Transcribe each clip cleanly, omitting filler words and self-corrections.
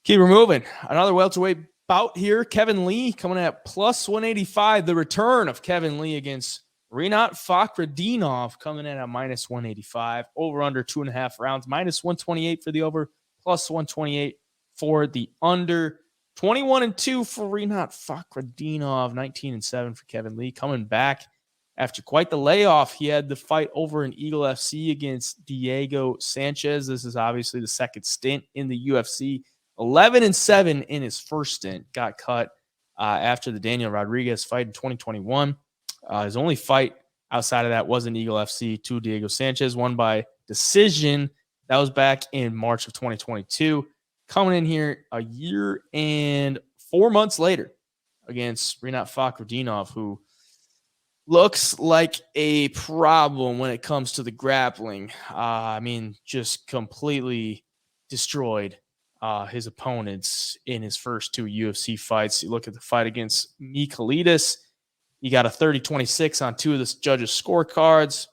Keep her moving. Another welterweight bout here. Kevin Lee coming at plus 185. The return of Kevin Lee against Rinat Fakhretdinov coming in at minus 185. Over under 2.5 rounds. Minus 128 for the over. Plus 128 for the under. 21-2 for Rinat Fakhretdinov. 19-7 for Kevin Lee. Coming back after quite the layoff. He had the fight over in Eagle FC against Diego Sanchez. This is obviously the second stint in the UFC. 11-7 in his first stint. Got cut after the Daniel Rodriguez fight in 2021. His only fight outside of that was in Eagle FC to Diego Sanchez, won by decision. That was back in March of 2022. Coming in here a year and 4 months later against Rinat Fakhretdinov, who looks like a problem when it comes to the grappling. Just completely destroyed his opponents in his first two UFC fights. You look at the fight against Michailidis, he got a 30-26 on two of the judges' scorecards.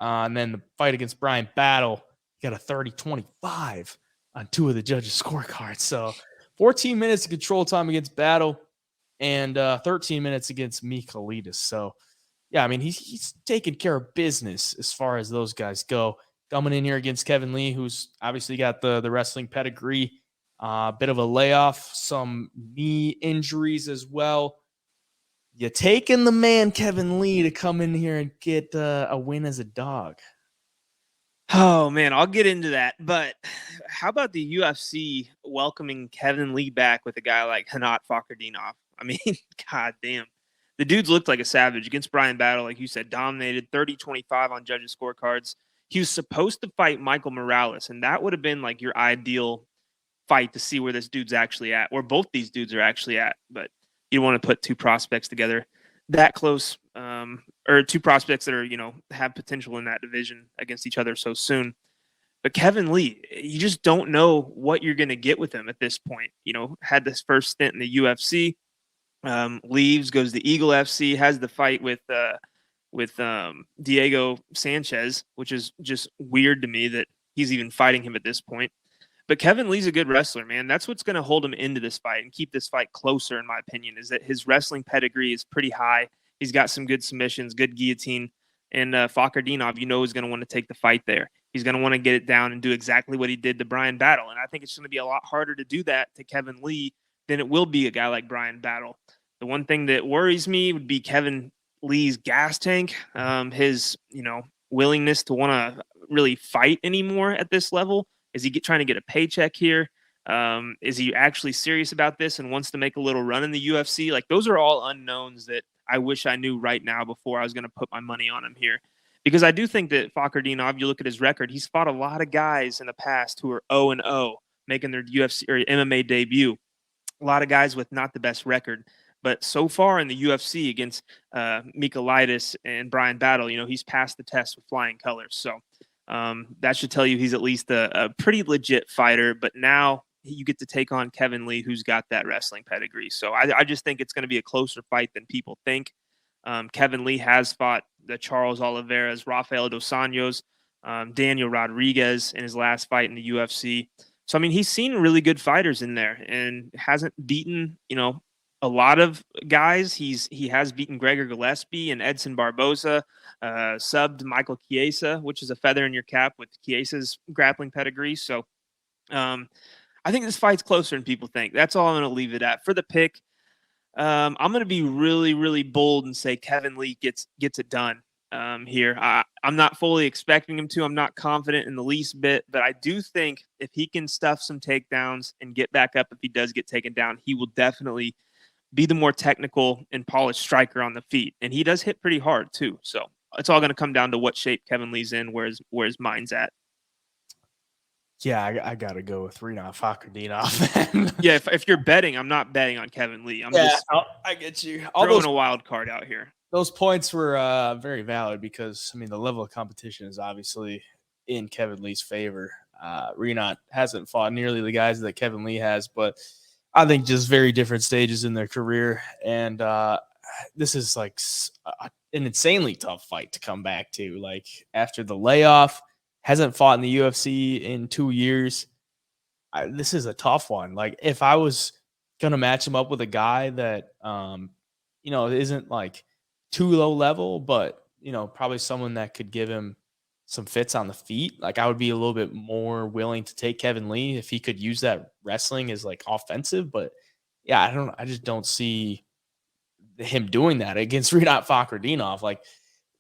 And then the fight against Brian Battle, he got a 30-25 on two of the judges' scorecards. So 14 minutes of control time against Battle and 13 minutes against Michailidis. So, yeah, he's taking care of business as far as those guys go. Coming in here against Kevin Lee, who's obviously got the wrestling pedigree. Bit of a layoff, some knee injuries as well. You taking the man Kevin Lee to come in here and get a win as a dog? Oh, man, I'll get into that. But how about the UFC welcoming Kevin Lee back with a guy like Rinat Fakhretdinov? God damn. The dudes looked like a savage against Brian Battle, like you said, dominated 30-25 on judges' scorecards. He was supposed to fight Michael Morales, and that would have been like your ideal fight to see where this dude's actually at, where both these dudes are actually at. But you don't want to put two prospects together that close, or two prospects that are, have potential in that division against each other so soon. But Kevin Lee, you just don't know what you're going to get with him at this point. Had this first stint in the UFC, leaves, goes to Eagle FC, has the fight with Diego Sanchez, which is just weird to me that he's even fighting him at this point. But Kevin Lee's a good wrestler, man. That's what's going to hold him into this fight and keep this fight closer, in my opinion, is that his wrestling pedigree is pretty high. He's got some good submissions, good guillotine. And Fakhretdinov, is going to want to take the fight there. He's going to want to get it down and do exactly what he did to Brian Battle. And I think it's going to be a lot harder to do that to Kevin Lee than it will be a guy like Brian Battle. The one thing that worries me would be Kevin Lee's gas tank, his, willingness to want to really fight anymore at this level. Is he trying to get a paycheck here? Is he actually serious about this and wants to make a little run in the UFC? Like, those are all unknowns that I wish I knew right now before I was going to put my money on him here. Because I do think that Fakhretdinov, you look at his record, he's fought a lot of guys in the past who are 0-0, making their UFC or MMA debut. A lot of guys with not the best record. But so far in the UFC against Michailidis and Brian Battle, he's passed the test with flying colors. So that should tell you he's at least a pretty legit fighter. But now you get to take on Kevin Lee, who's got that wrestling pedigree. So I just think it's going to be a closer fight than people think. Kevin Lee has fought the Charles Oliveira's, Rafael Dos Anjos, Daniel Rodriguez in his last fight in the UFC. So, he's seen really good fighters in there and hasn't beaten, a lot of guys. He has beaten Gregor Gillespie and Edson Barboza, subbed Michael Chiesa, which is a feather in your cap with Chiesa's grappling pedigree. So I think this fight's closer than people think. That's all I'm going to leave it at. For the pick, I'm going to be really, really bold and say Kevin Lee gets it done here. I'm not fully expecting him to. I'm not confident in the least bit, but I do think if he can stuff some takedowns and get back up if he does get taken down, he will definitely be the more technical and polished striker on the feet. And he does hit pretty hard too. So it's all going to come down to what shape Kevin Lee's in, where his mind's at. Yeah, I got to go with Rinat Fakhretdinov. Yeah, if you're betting, I'm not betting on Kevin Lee. I get you. Throwing a wild card out here. Those points were very valid because, the level of competition is obviously in Kevin Lee's favor. Rinat hasn't fought nearly the guys that Kevin Lee has, but I think just very different stages in their career. And this is like an insanely tough fight to come back to. Like, after the layoff, hasn't fought in the UFC in 2 years. this is a tough one. Like if I was gonna match him up with a guy that isn't like too low level, but probably someone that could give him some fits on the feet. Like I would be a little bit more willing to take Kevin Lee if he could use that wrestling as like offensive. But yeah, I just don't see him doing that against Rinat Fakhretdinov. Like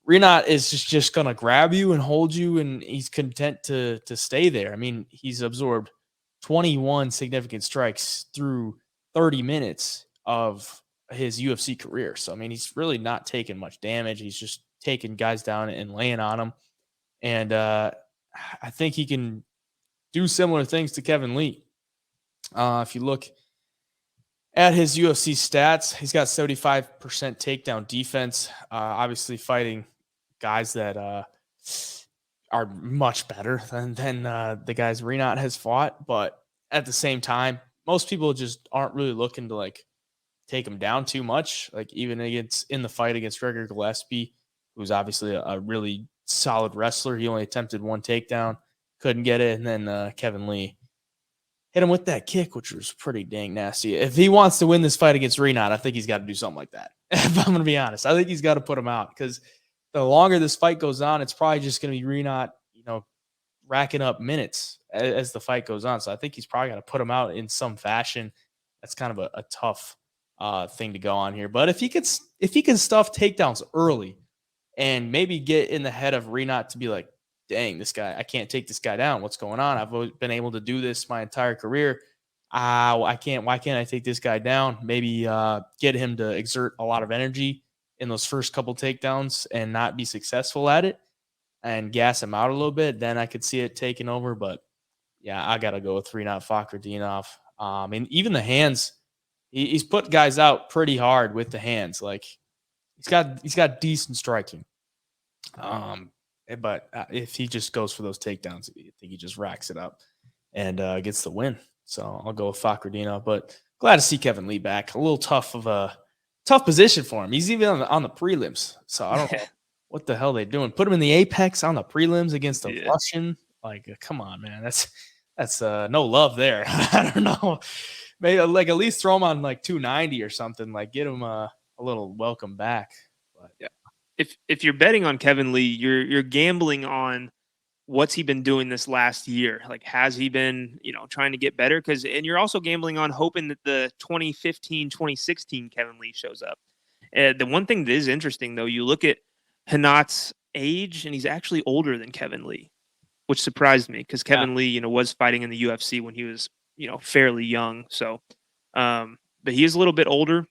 Rinat is just gonna grab you and hold you, and he's content to stay there. I mean, he's absorbed 21 significant strikes through 30 minutes of his UFC career. So I mean, he's really not taking much damage. He's just taking guys down and laying on them. And I think he can do similar things to Kevin Lee. If you look at his UFC stats, he's got 75% takedown defense. Obviously, fighting guys that are much better than the guys Rinat has fought. But at the same time, most people just aren't really looking to like take him down too much. Like even in the fight against Gregor Gillespie, who's obviously a really solid wrestler, he only attempted one takedown, couldn't get it, and then Kevin Lee hit him with that kick, which was pretty dang nasty. If he wants to win this fight against Rinat, I think he's got to do something like that. If I'm going to be honest, I think he's got to put him out because the longer this fight goes on, it's probably just going to be Rinat, racking up minutes as the fight goes on. So I think he's probably got to put him out in some fashion. That's kind of a tough thing to go on here. But if he can stuff takedowns early and maybe get in the head of Rinat to be like, dang, this guy, I can't take this guy down. What's going on? I've always been able to do this my entire career. Why can't I take this guy down? Maybe get him to exert a lot of energy in those first couple takedowns and not be successful at it and gas him out a little bit. Then I could see it taking over. But yeah, I got to go with Rinat Fakhretdinov. And even the hands, he's put guys out pretty hard with the hands. Like he's got decent striking. But if he just goes for those takedowns, I think he just racks it up and gets the win. So I'll go with Fakhretdinov. But glad to see Kevin Lee back. A little tough position for him. He's even on the prelims. So I don't know what the hell they're doing. Put him in the apex on the prelims against a Russian. Like, come on, man. That's no love there. I don't know. Maybe like at least throw him on like 290 or something. Like get him a little welcome back. But yeah. If you're betting on Kevin Lee, you're gambling on what's he been doing this last year. Like, has he been, trying to get better? And you're also gambling on hoping that the 2015, 2016 Kevin Lee shows up. The one thing that is interesting, though, you look at Rinat's age, and he's actually older than Kevin Lee, which surprised me because Kevin Lee, was fighting in the UFC when he was, fairly young. So, but he is a little bit older.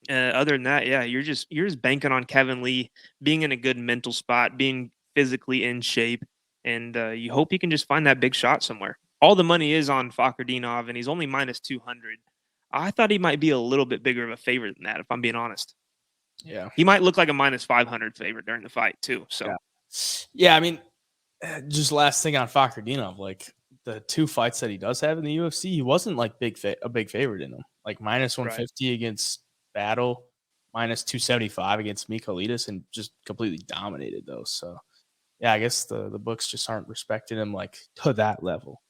Other than that, yeah, you're just banking on Kevin Lee being in a good mental spot, being physically in shape, and you hope he can just find that big shot somewhere. All the money is on Fakhretdinov, and he's only minus 200. I thought he might be a little bit bigger of a favorite than that, if I'm being honest. Yeah, he might look like a minus 500 favorite during the fight too. So, yeah, I mean, just last thing on Fakhretdinov, like the two fights that he does have in the UFC, he wasn't like a big favorite in them. Like minus 150 against Battle, minus 275 against Michailidis, and just completely dominated those. So yeah, I guess the books just aren't respecting him like to that level.